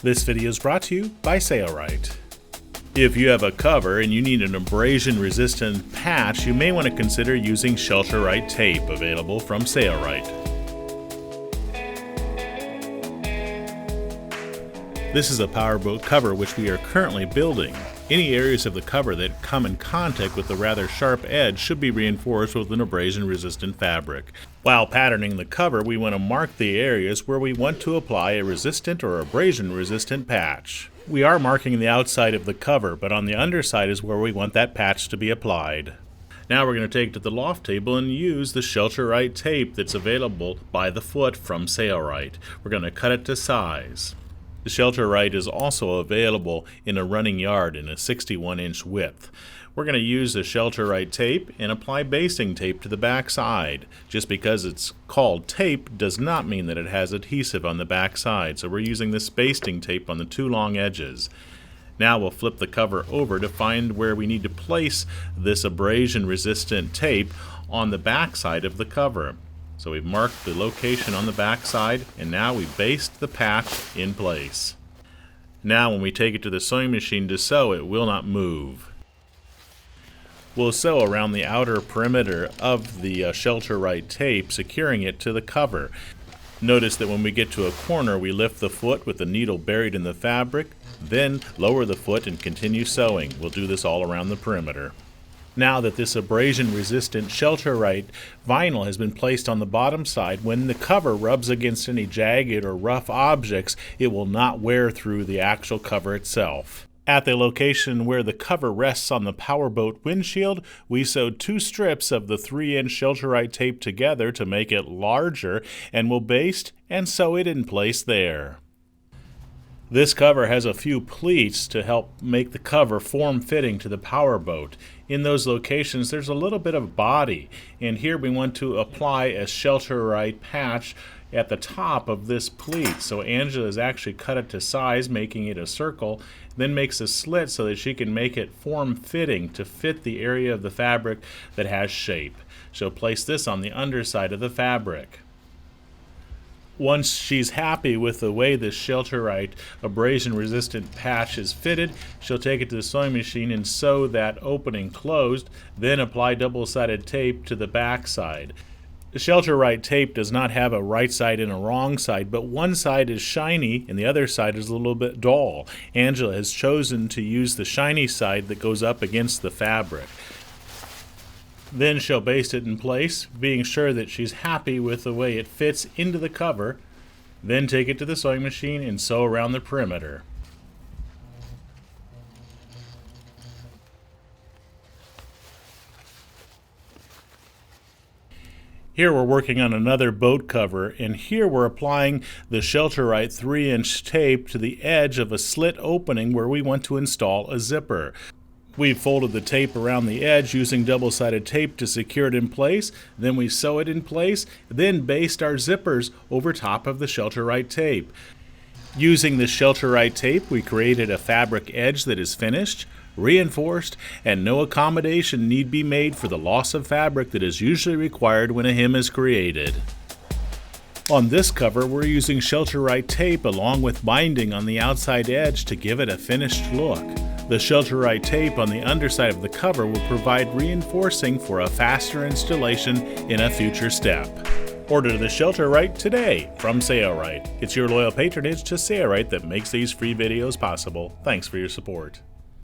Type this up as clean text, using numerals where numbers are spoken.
This video is brought to you by Shelter-Rite. If you have a cover and you need an abrasion-resistant patch, you may want to consider using Shelter-Rite Tape, available from Shelter-Rite. This is a powerboat cover which we are currently building. Any areas of the cover that come in contact with the rather sharp edge should be reinforced with an abrasion-resistant fabric. While patterning the cover, we want to mark the areas where we want to apply a resistant or abrasion-resistant patch. We are marking the outside of the cover, but on the underside is where we want that patch to be applied. Now we're going to take it to the loft table and use the Shelter-Rite tape that's available by the foot from Shelter-Rite. We're going to cut it to size. The Shelter-Rite is also available in a running yard in a 61-inch width. We're going to use the Shelter-Rite tape and apply basting tape to the back side. Just because it's called tape does not mean that it has adhesive on the back side, so we're using this basting tape on the two long edges. Now we'll flip the cover over to find where we need to place this abrasion-resistant tape on the back side of the cover. So we've marked the location on the back side, and now we baste the patch in place. Now when we take it to the sewing machine to sew, it will not move. We'll sew around the outer perimeter of the Shelter-Rite tape, securing it to the cover. Notice that when we get to a corner, we lift the foot with the needle buried in the fabric, then lower the foot and continue sewing. We'll do this all around the perimeter. Now that this abrasion-resistant Shelter-Rite vinyl has been placed on the bottom side, when the cover rubs against any jagged or rough objects, it will not wear through the actual cover itself. At the location where the cover rests on the powerboat windshield, we sewed 2 strips of the 3-inch Shelter-Rite tape together to make it larger, and we'll baste and sew it in place there. This cover has a few pleats to help make the cover form-fitting to the powerboat. In those locations there's a little bit of body, and here we want to apply a Shelter-Rite patch at the top of this pleat. So Angela has actually cut it to size, making it a circle, then makes a slit so that she can make it form-fitting to fit the area of the fabric that has shape. She'll place this on the underside of the fabric. Once she's happy with the way this Shelter-Rite abrasion-resistant patch is fitted, she'll take it to the sewing machine and sew that opening closed, then apply double-sided tape to the back side. The Shelter-Rite tape does not have a right side and a wrong side, but one side is shiny and the other side is a little bit dull. Angela has chosen to use the shiny side that goes up against the fabric. Then she'll baste it in place, being sure that she's happy with the way it fits into the cover. Then take it to the sewing machine and sew around the perimeter. Here we're working on another boat cover, and here we're applying the Shelter-Rite 3-inch tape to the edge of a slit opening where we want to install a zipper. We've folded the tape around the edge using double-sided tape to secure it in place, then we sew it in place, then baste our zippers over top of the Shelter-Rite tape. Using the Shelter-Rite tape, we created a fabric edge that is finished, reinforced, and no accommodation need be made for the loss of fabric that is usually required when a hem is created. On this cover, we're using Shelter-Rite tape along with binding on the outside edge to give it a finished look. The Shelter-Rite tape on the underside of the cover will provide reinforcing for a faster installation in a future step. Order the Shelter-Rite today from Shelter-Rite. It's your loyal patronage to Shelter-Rite that makes these free videos possible. Thanks for your support.